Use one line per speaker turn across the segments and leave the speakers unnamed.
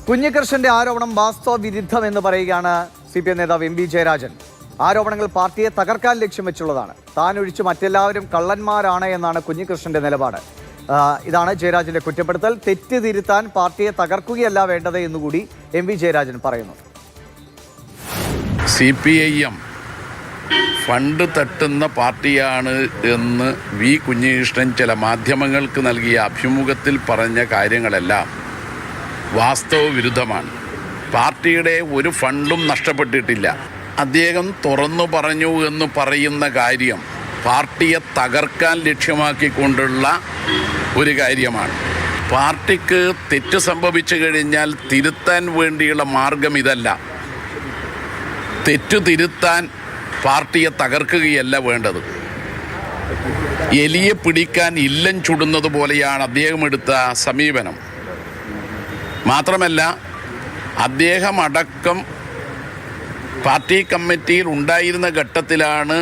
കുഞ്ഞികൃഷ്ണന്റെ ആരോപണം വാസ്തവ വിരുദ്ധമെന്ന് പറയുകയാണ് CPM നേതാവ് MP ജയരാജൻ. ആരോപണങ്ങൾ പാർട്ടിയെ തകർക്കാൻ ലക്ഷ്യം വെച്ചുള്ളതാണ്. താൻ ഒഴിച്ച് മറ്റെല്ലാവരും കള്ളന്മാരാണ് എന്നാണ് കുഞ്ഞികൃഷ്ണന്റെ നിലപാട്. ഇതാണ് ജയരാജന്റെ കുറ്റപ്പെടുത്തൽ. തെറ്റ് തിരുത്താൻ പാർട്ടിയെ തകർക്കുകയല്ല വേണ്ടത് എന്നുകൂടി MP ജയരാജൻ പറയുന്നു.
CPIM ഫണ്ട് തട്ടുന്ന പാർട്ടിയാണ് എന്ന് കുഞ്ഞികൃഷ്ണൻ ചില മാധ്യമങ്ങൾക്ക് നൽകിയ അഭിമുഖത്തിൽ പറഞ്ഞ കാര്യങ്ങളെല്ലാം വാസ്തവ വിരുദ്ധമാണ്. പാർട്ടിയുടെ ഒരു ഫണ്ടും നഷ്ടപ്പെട്ടിട്ടില്ല. അദ്ദേഹം തുറന്നു പറഞ്ഞു എന്ന് പറയുന്ന കാര്യം പാർട്ടിയെ തകർക്കാൻ ലക്ഷ്യമാക്കിക്കൊണ്ടുള്ള ഒരു കാര്യമാണ്. പാർട്ടിക്ക് തെറ്റ് സംഭവിച്ചു കഴിഞ്ഞാൽ തിരുത്താൻ വേണ്ടിയുള്ള മാർഗം ഇതല്ല. തെറ്റു തിരുത്താൻ പാർട്ടിയെ തകർക്കുകയല്ല വേണ്ടത്. എലിയെ പിടിക്കാൻ ഇല്ലം ചുടുന്നത് പോലെയാണ് അദ്ദേഹം എടുത്ത സമീപനം. മാത്രമല്ല, അദ്ദേഹം അടക്കം പാർട്ടി കമ്മിറ്റിയിൽ ഉണ്ടായിരുന്ന ഘട്ടത്തിലാണ്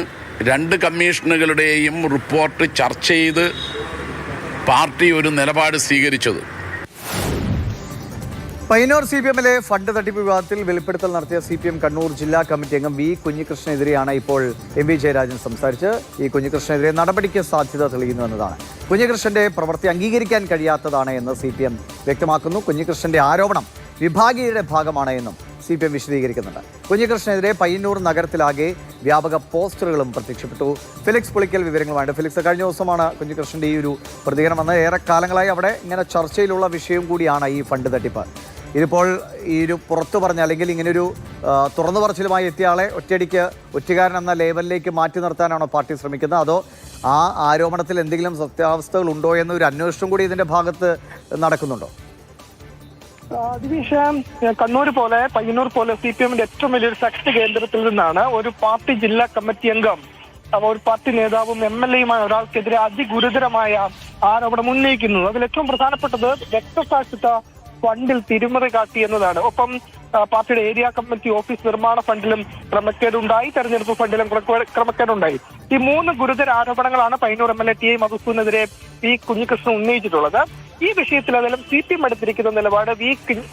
രണ്ട് കമ്മീഷനുകളുടെയും റിപ്പോർട്ട് ചർച്ച ചെയ്ത് പാർട്ടി ഒരു നിലപാട് സ്വീകരിച്ചത്.
പയ്യന്നൂർ CPMലെ ഫണ്ട് തട്ടിപ്പ് വിവാദത്തിൽ വെളിപ്പെടുത്തൽ നടത്തിയ CPM കണ്ണൂർ ജില്ലാ കമ്മിറ്റി അംഗം കുഞ്ഞികൃഷ്ണനെതിരെയാണ് ഇപ്പോൾ MP ജയരാജൻ സംസാരിച്ച് കുഞ്ഞികൃഷ്ണനെതിരെ നടപടിക്ക് സാധ്യത തെളിയുന്നു എന്നതാണ്. കുഞ്ഞികൃഷ്ണന്റെ പ്രവൃത്തി അംഗീകരിക്കാൻ കഴിയാത്തതാണ് എന്ന് CPM വ്യക്തമാക്കുന്നു. കുഞ്ഞികൃഷ്ണന്റെ ആരോപണം വിഭാഗീയയുടെ ഭാഗമാണ് എന്നും CPM വിശദീകരിക്കുന്നുണ്ട്. കുഞ്ഞികൃഷ്ണനെതിരെ പയ്യന്നൂർ നഗരത്തിലാകെ വ്യാപക പോസ്റ്ററുകളും പ്രത്യക്ഷപ്പെട്ടു. ഫിലിക്സ് പുളിക്കൽ വിവരങ്ങളുമായിട്ട്. ഫിലിക്സ്, കഴിഞ്ഞ ദിവസമാണ് കുഞ്ഞികൃഷ്ണന്റെ ഈ ഒരു പ്രതികരണം വന്ന് ഏറെക്കാലങ്ങളായി അവിടെ ഇങ്ങനെ ചർച്ചയിലുള്ള വിഷയം കൂടിയാണ് ഈ ഫണ്ട് തട്ടിപ്പ്. ഇതിപ്പോൾ ഈ ഒരു പുറത്തു പറഞ്ഞ അല്ലെങ്കിൽ ഇങ്ങനൊരു തുറന്നു പറച്ചിലുമായി എത്തിയ ആളെ ഒറ്റയടിക്ക് ഒറ്റുകാരൻ എന്ന ലേബലിലേക്ക് മാറ്റി നിർത്താനാണോ പാർട്ടി ശ്രമിക്കുന്നത്? അതോ ആ ആരോപണത്തിൽ എന്തെങ്കിലും സത്യാവസ്ഥകൾ ഉണ്ടോ എന്നൊരു അന്വേഷണം കൂടി ഇതിന്റെ ഭാഗത്ത് നടക്കുന്നുണ്ടോ?
ദിവിഷ, കണ്ണൂർ പോലെ പയ്യന്നൂർ പോലെ CPMന്റെ ഏറ്റവും വലിയൊരു ശക്തി കേന്ദ്രത്തിൽ നിന്നാണ് ഒരു പാർട്ടി ജില്ലാ കമ്മിറ്റി അംഗം, ഒരു പാർട്ടി നേതാവും MLAയുമായ ഒരാൾക്കെതിരെ അതിഗുരുതരമായ ആരോപണം ഉന്നയിക്കുന്നത്. അതിൽ ഏറ്റവും പ്രധാനപ്പെട്ടത് രക്തസാക്ഷിത്വ ഫണ്ടിൽ തിരിമറി കാട്ടി എന്നതാണ്. ഒപ്പം പാർട്ടിയുടെ ഏരിയ കമ്മിറ്റി ഓഫീസ് നിർമ്മാണ ഫണ്ടിലും ക്രമക്കേടുണ്ടായി, തെരഞ്ഞെടുപ്പ് ഫണ്ടിലും ക്രമക്കേടുണ്ടായി. ഈ മൂന്ന് ഗുരുതര ആരോപണങ്ങളാണ് പയ്യന്നൂർ MLA TI മധുസൂദനെതിരെ കുഞ്ഞികൃഷ്ണൻ ഉന്നയിച്ചിട്ടുള്ളത്. ഈ വിഷയത്തിൽ അതെല്ലാം CPM എടുത്തിരിക്കുന്ന നിലപാട്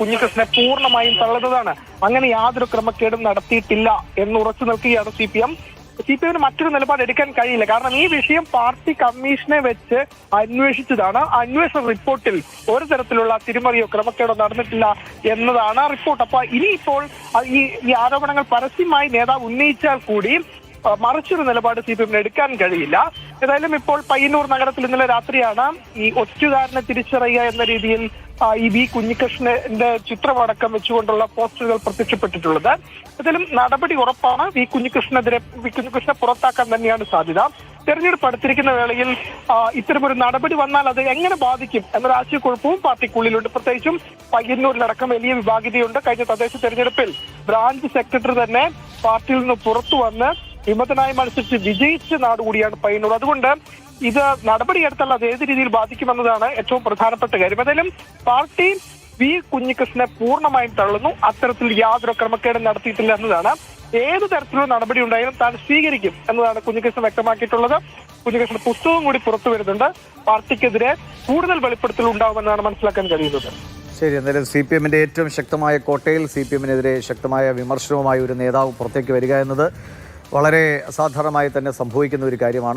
കുഞ്ഞികൃഷ്ണനെ പൂർണ്ണമായും തള്ളുന്നതാണ്. അങ്ങനെ യാതൊരു ക്രമക്കേടും നടത്തിയിട്ടില്ല എന്ന് ഉറച്ചു നിൽക്കുകയാണ് CPMന് മറ്റൊരു നിലപാട് എടുക്കാൻ കഴിയില്ല. കാരണം ഈ വിഷയം പാർട്ടി കമ്മീഷനെ വെച്ച് അന്വേഷിച്ചതാണ്. അന്വേഷണ റിപ്പോർട്ടിൽ ഒരു തരത്തിലുള്ള തിരിമറിയോ ക്രമക്കേടോ നടന്നിട്ടില്ല എന്നതാണ് റിപ്പോർട്ട്. അപ്പൊ ഇനിയിപ്പോൾ ഈ ആരോപണങ്ങൾ പരസ്യമായി നേതാവ് ഉന്നയിച്ചാൽ കൂടി മറിച്ചൊരു നിലപാട് CPMന് എടുക്കാൻ കഴിയില്ല. ഏതായാലും ഇപ്പോൾ പയ്യന്നൂർ നഗരത്തിൽ ഇന്നലെ രാത്രിയാണ് ഈ ഒറ്റുകാരനെ തിരിച്ചറിയുക എന്ന രീതിയിൽ ഈ കുഞ്ഞികൃഷ്ണന്റെ ചിത്രമടക്കം വെച്ചുകൊണ്ടുള്ള പോസ്റ്ററുകൾ പ്രത്യക്ഷപ്പെട്ടിട്ടുള്ളത്. ഏതായാലും നടപടി ഉറപ്പാണ്. കുഞ്ഞികൃഷ്ണനെ പുറത്താക്കാൻ തന്നെയാണ് സാധ്യത. തെരഞ്ഞെടുപ്പ് അടുത്തിരിക്കുന്ന വേളയിൽ ഇത്തരമൊരു നടപടി വന്നാൽ അത് എങ്ങനെ ബാധിക്കും എന്നൊരു ആശയക്കുഴപ്പവും പാർട്ടിക്കുള്ളിലുണ്ട്. പ്രത്യേകിച്ചും പയ്യന്നൂരിലടക്കം വലിയ വിഭാഗീയതയുണ്ട്. കഴിഞ്ഞ തദ്ദേശ തെരഞ്ഞെടുപ്പിൽ ബ്രാഞ്ച് സെക്രട്ടറി തന്നെ പാർട്ടിയിൽ നിന്ന് പുറത്തു വന്ന് വിമതനായി മത്സരിച്ച് വിജയിച്ച നാട് കൂടിയാണ് പയ്യന്നൂർ. അതുകൊണ്ട് ഇത് നടപടിയെടുത്താൽ അത് ഏത് രീതിയിൽ ബാധിക്കുമെന്നതാണ് ഏറ്റവും പ്രധാനപ്പെട്ട കാര്യം. ഏതായാലും പാർട്ടി കുഞ്ഞികൃഷ്ണനെ പൂർണ്ണമായും തള്ളുന്നു. അത്തരത്തിൽ യാതൊരു ക്രമക്കേടും നടത്തിയിട്ടില്ല എന്നതാണ്. ഏത് തരത്തിലുള്ള നടപടി ഉണ്ടായാലും താൻ സ്വീകരിക്കും എന്നതാണ് കുഞ്ഞികൃഷ്ണൻ വ്യക്തമാക്കിയിട്ടുള്ളത്. കുഞ്ഞികൃഷ്ണൻ പുസ്തകം കൂടി പുറത്തു വരുന്നുണ്ട്. പാർട്ടിക്കെതിരെ കൂടുതൽ വെളിപ്പെടുത്തൽ ഉണ്ടാവുമെന്നാണ് മനസ്സിലാക്കാൻ കഴിയുന്നത്.
ശരി, എന്തായാലും CPMന്റെ ഏറ്റവും ശക്തമായ കോട്ടയിൽ CPMനെതിരെ ശക്തമായ വിമർശനവുമായി ഒരു നേതാവ് പുറത്തേക്ക് വരിക എന്നത് വളരെ അസാധാരണമായി തന്നെ സംഭവിക്കുന്ന ഒരു കാര്യമാണ്.